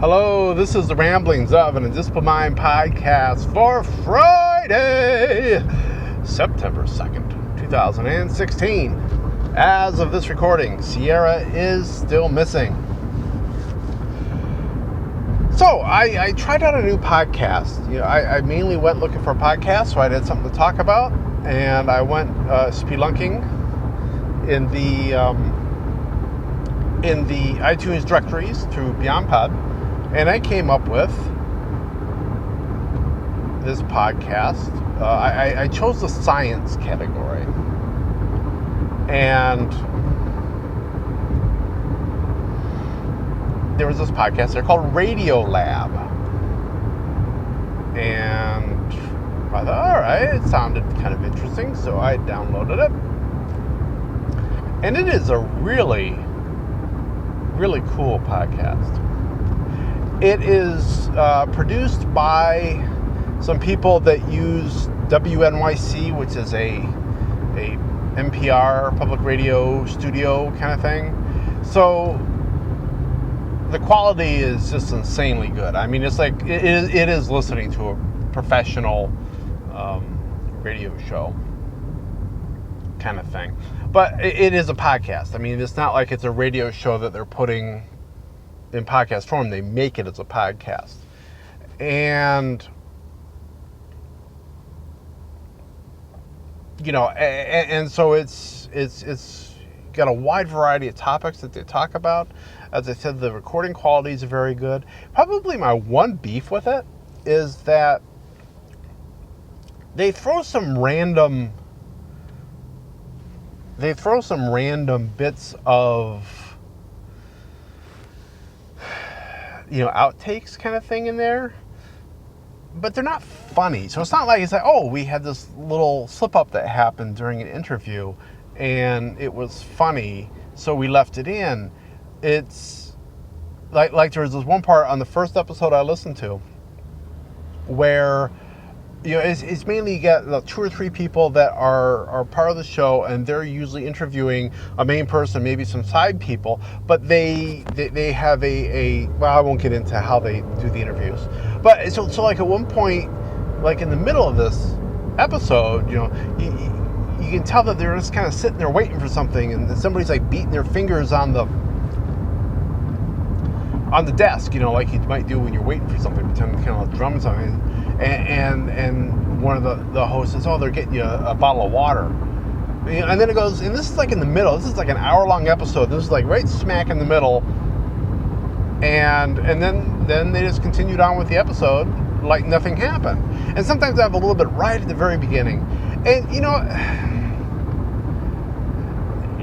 Hello, this is the Ramblings of an Indisciplined Mind podcast for Friday, September 2nd, 2016. As of this recording, Sierra is still missing. So, I tried out a new podcast. I mainly went looking for a podcast, so I had something to talk about, and I went spelunking in the iTunes directories through BeyondPod. And I came up with this podcast. I chose the science category. And there was this podcast there called Radiolab. And I thought, all right, it sounded kind of interesting. So I downloaded it. And it is a really, really cool podcast. It is produced by some people that use WNYC, which is a NPR public radio studio kind of thing. So the quality is just insanely good. I mean, it's like it is listening to a professional radio show kind of thing. But it is a podcast. I mean, it's not like it's a radio show that they're putting in podcast form. They make it as a podcast. And and so it's got a wide variety of topics that they talk about. As I said, the recording quality is very good. Probably my one beef with it is that they throw some random bits of outtakes kind of thing in there, but they're not funny. So it's not like it's like, oh, we had this little slip up that happened during an interview and it was funny, so we left it in. It's like there was this one part on the first episode I listened to where it's mainly you get like 2 or 3 people that are part of the show, and they're usually interviewing a main person, maybe some side people, but they have well, I won't get into how they do the interviews, but so like at one point, like in the middle of this episode, you can tell that they're just kind of sitting there waiting for something, and somebody's like beating their fingers on the desk, like you might do when you're waiting for something, pretending kind of like drumming something. And one of the hosts says, oh, they're getting you a bottle of water. And then it goes, and this is like in the middle. This is like an hour-long episode. This is like right smack in the middle. And then they just continued on with the episode like nothing happened. And sometimes I have a little bit right at the very beginning. And,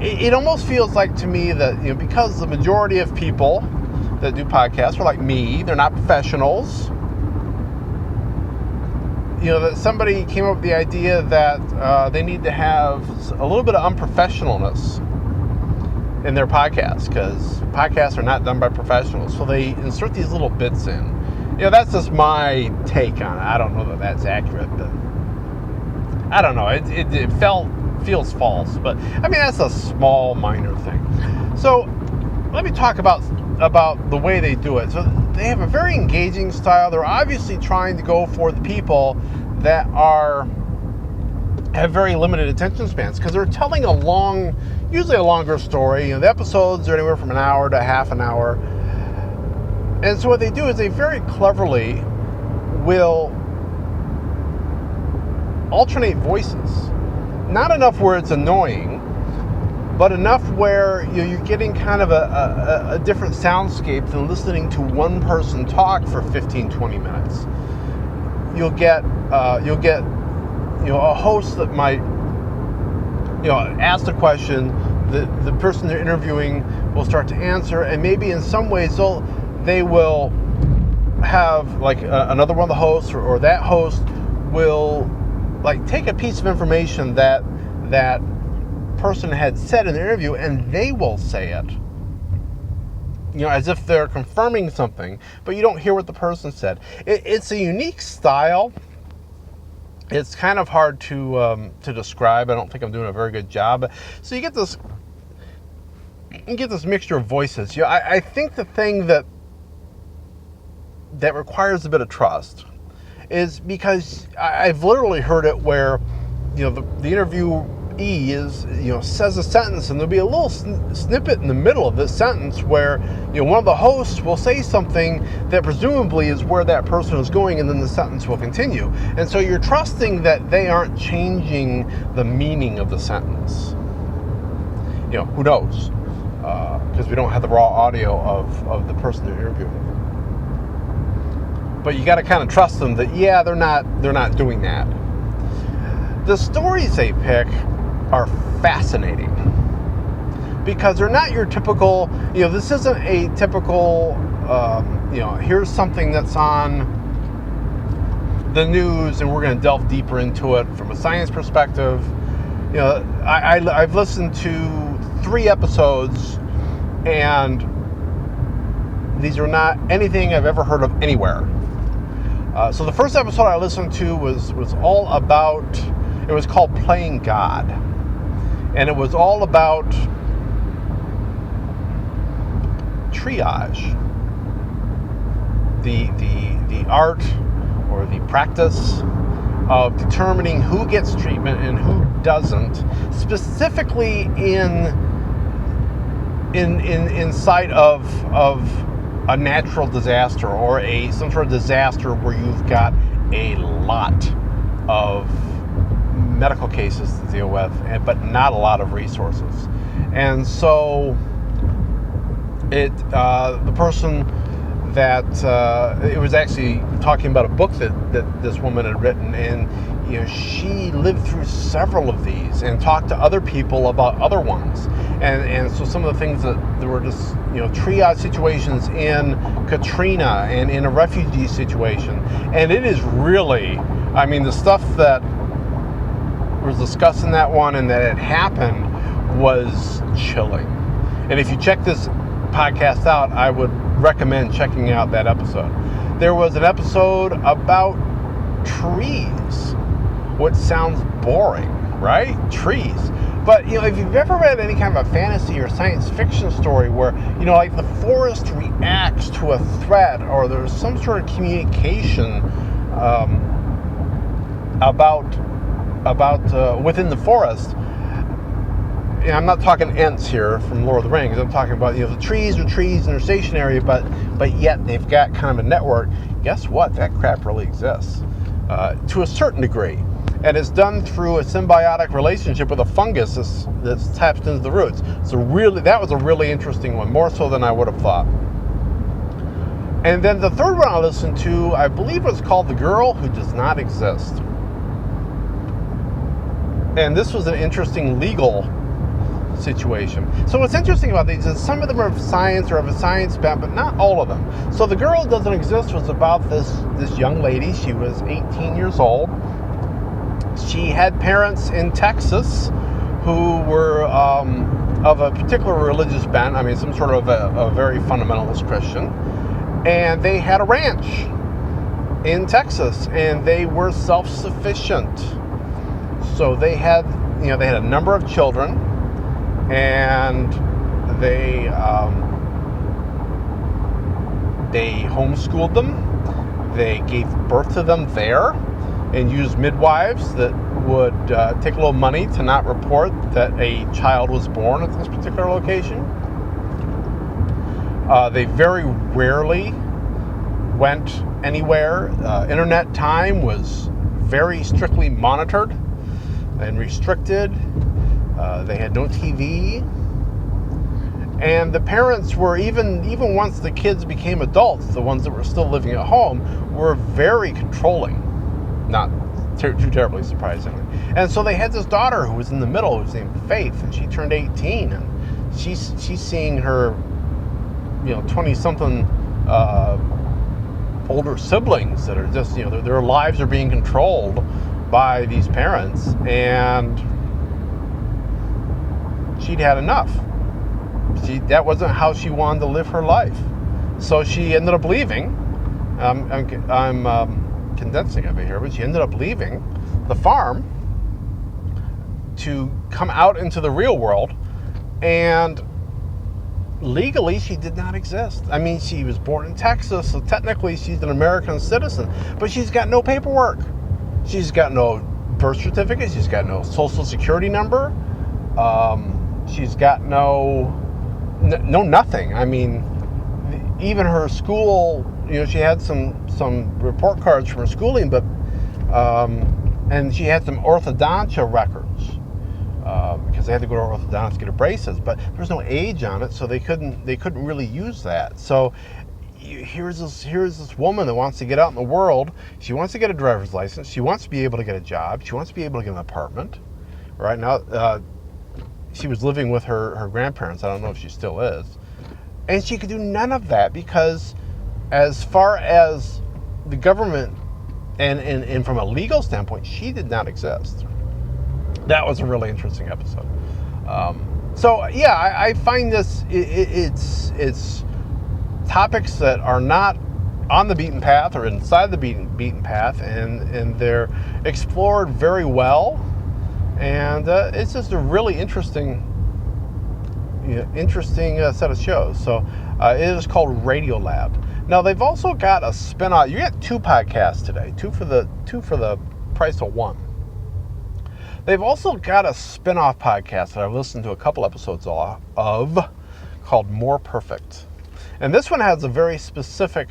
it almost feels like to me that, because the majority of people that do podcasts are like me, they're not professionals. That somebody came up with the idea that they need to have a little bit of unprofessionalness in their podcasts, because podcasts are not done by professionals. So they insert these little bits in. That's just my take on it. I don't know that that's accurate, but I don't know. It feels false, but I mean, that's a small, minor thing. So let me talk about the way they do it. So they have a very engaging style. They're obviously trying to go for the people that have very limited attention spans, because they're telling usually a longer story. The episodes are anywhere from an hour to half an hour. And so what they do is they very cleverly will alternate voices. Not enough where it's annoying, but enough where you're getting kind of a different soundscape than listening to one person talk for 15-20 minutes. You'll get a host that might ask a question. The person they're interviewing will start to answer, and maybe in some ways they will have like another one of the hosts or that host will like take a piece of information that person had said in the interview, and they will say it, as if they're confirming something, but you don't hear what the person said. It's a unique style. It's kind of hard to describe. I don't think I'm doing a very good job. So you get this mixture of voices. I think the thing that that requires a bit of trust is because I've literally heard it where, the interviewee says a sentence, and there'll be a little snippet in the middle of this sentence where, one of the hosts will say something that presumably is where that person is going, and then the sentence will continue. And so you're trusting that they aren't changing the meaning of the sentence. Who knows? Because we don't have the raw audio of the person they're interviewing. But you got to kind of trust them that, yeah, they're not doing that. The stories they pick are fascinating because they're not your typical, this isn't a typical, here's something that's on the news and we're going to delve deeper into it from a science perspective. I've listened to 3 episodes, and these are not anything I've ever heard of anywhere. So the first episode I listened to was all about, it was called Playing God. And it was all about triage. The art or the practice of determining who gets treatment and who doesn't, specifically inside of a natural disaster or some sort of disaster where you've got a lot of medical cases to deal with, but not a lot of resources. And so the person that it was actually talking about a book that this woman had written, and she lived through several of these and talked to other people about other ones, and so some of the things that there were just triage situations in Katrina and in a refugee situation, and it is really, the stuff that was discussed in that one and that had happened was chilling. And if you check this podcast out, I would recommend checking out that episode. There was an episode about trees, which sounds boring, right? Trees. But, if you've ever read any kind of a fantasy or science fiction story where, like the forest reacts to a threat, or there's some sort of communication about within the forest. I'm not talking Ents here from Lord of the Rings. I'm talking about, the trees are trees and they're stationary, but yet they've got kind of a network. Guess what? That crap really exists to a certain degree. And it's done through a symbiotic relationship with a fungus that's tapped into the roots. So that was a really interesting one, more so than I would have thought. And then the third one I listened to, I believe it was called The Girl Who Does Not Exist. And this was an interesting legal situation. So what's interesting about these is some of them are of science or of a science bent, but not all of them. So The Girl Who Doesn't Exist was about this young lady. She was 18 years old. She had parents in Texas who were of a particular religious bent, some sort of a very fundamentalist Christian. And they had a ranch in Texas, and they were self-sufficient. So they had a number of children, and they homeschooled them. They gave birth to them there, and used midwives that would take a little money to not report that a child was born at this particular location. They very rarely went anywhere. Internet time was very strictly monitored and restricted. They had no TV. And the parents were, even once the kids became adults, the ones that were still living at home, were very controlling. Not too terribly surprisingly. And so they had this daughter who was in the middle, who's named Faith, and she turned 18, and she's seeing her, 20-something older siblings that are just, their lives are being controlled by these parents, and she'd had enough. That wasn't how she wanted to live her life. So she ended up leaving. I'm condensing a bit here, but she ended up leaving the farm to come out into the real world, and legally she did not exist. I mean, she was born in Texas, so technically she's an American citizen, but she's got no paperwork. She's got no birth certificate. She's got no social security number. She's got no nothing. I mean, even her school, she had some report cards from her schooling, but and she had some orthodontia records because they had to go to orthodontist to get her braces, but there was no age on it, so they couldn't really use that. So here's this woman that wants to get out in the world. She wants to get a driver's license. She wants to be able to get a job. She wants to be able to get an apartment. Right now, she was living with her grandparents. I don't know if she still is. And she could do none of that because as far as the government and from a legal standpoint, she did not exist. That was a really interesting episode. So yeah, I find this, it's topics that are not on the beaten path or inside the beaten path, and they're explored very well. And it's just a really interesting set of shows. So it is called Radiolab. Now they've also got a spin-off. You get 2 podcasts today, two for the price of 1. They've also got a spin-off podcast that I've listened to a couple episodes of called More Perfect. And this one has a very specific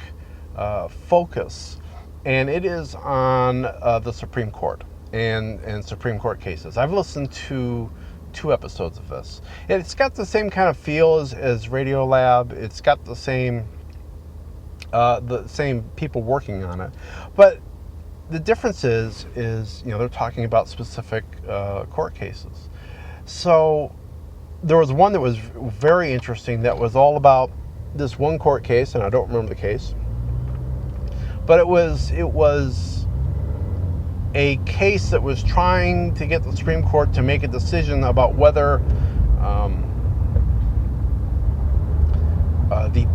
focus, and it is on the Supreme Court and Supreme Court cases. I've listened to 2 episodes of this. It's got the same kind of feel as Radiolab. It's got the same people working on it, but the difference is they're talking about specific court cases. So there was one that was very interesting that was all about this one court case, and I don't remember the case, but it was a case that was trying to get the Supreme Court to make a decision about whether the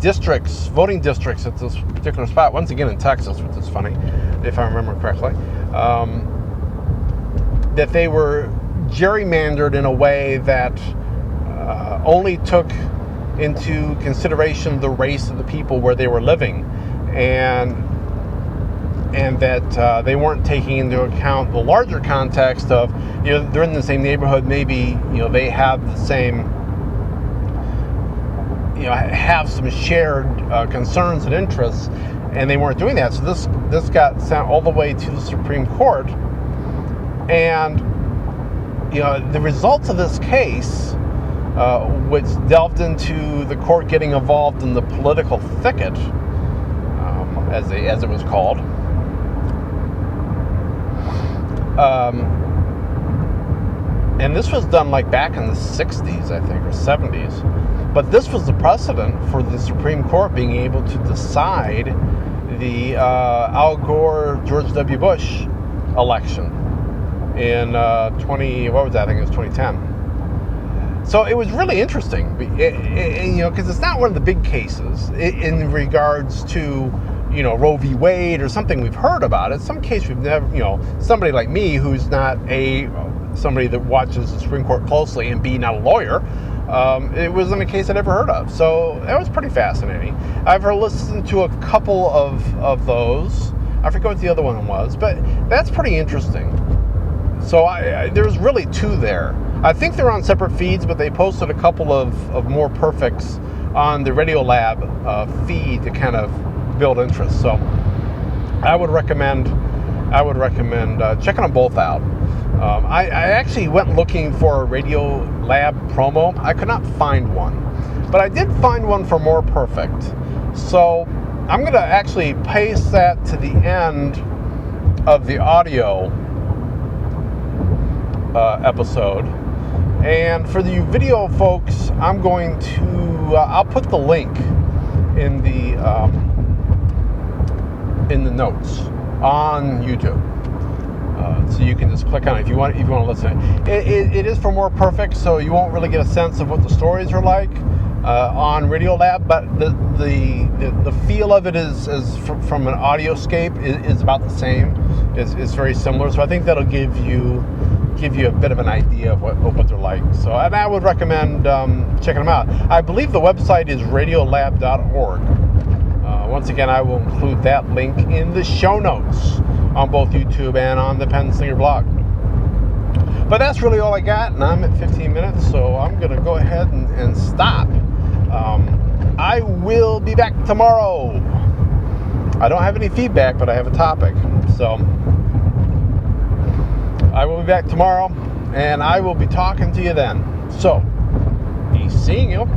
voting districts at this particular spot, once again in Texas, which is funny, if I remember correctly, that they were gerrymandered in a way that only took into consideration the race of the people where they were living, and that they weren't taking into account the larger context of, they're in the same neighborhood, maybe, they have the same, have some shared concerns and interests, and they weren't doing that. So this got sent all the way to the Supreme Court, and the results of this case, which delved into the court getting involved in the political thicket, as it was called. And this was done like back in the 60s, I think, or 70s. But this was the precedent for the Supreme Court being able to decide the Al Gore, George W. Bush election in I think it was 2010. So it was really interesting, because it's not one of the big cases in regards to, Roe v. Wade or something we've heard about. It's some case we've never, somebody like me who's not somebody that watches the Supreme Court closely and B, not a lawyer, it wasn't a case I'd ever heard of. So that was pretty fascinating. I've listened to a couple of those. I forget what the other one was, but that's pretty interesting. So there's really 2 there. I think they're on separate feeds, but they posted a couple of More Perfects on the Radiolab feed to kind of build interest. So I would recommend checking them both out. I actually went looking for a Radiolab promo. I could not find one, but I did find one for More Perfect. So I'm going to actually paste that to the end of the audio episode. And for the video folks, I'm going to I'll put the link in the notes on YouTube, so you can just click on it if you want to listen. It is for More Perfect, so you won't really get a sense of what the stories are like on Radiolab, but the feel of it is from an audioscape is about the same. It's very similar, so I think that'll give you give you a bit of an idea of what they're like. So, and I would recommend checking them out. I believe the website is radiolab.org. Once again, I will include that link in the show notes on both YouTube and on the Pennslinger blog. But that's really all I got, and I'm at 15 minutes, so I'm going to go ahead and stop. I will be back tomorrow. I don't have any feedback, but I have a topic. So I will be back tomorrow, and I will be talking to you then. So, be seeing you.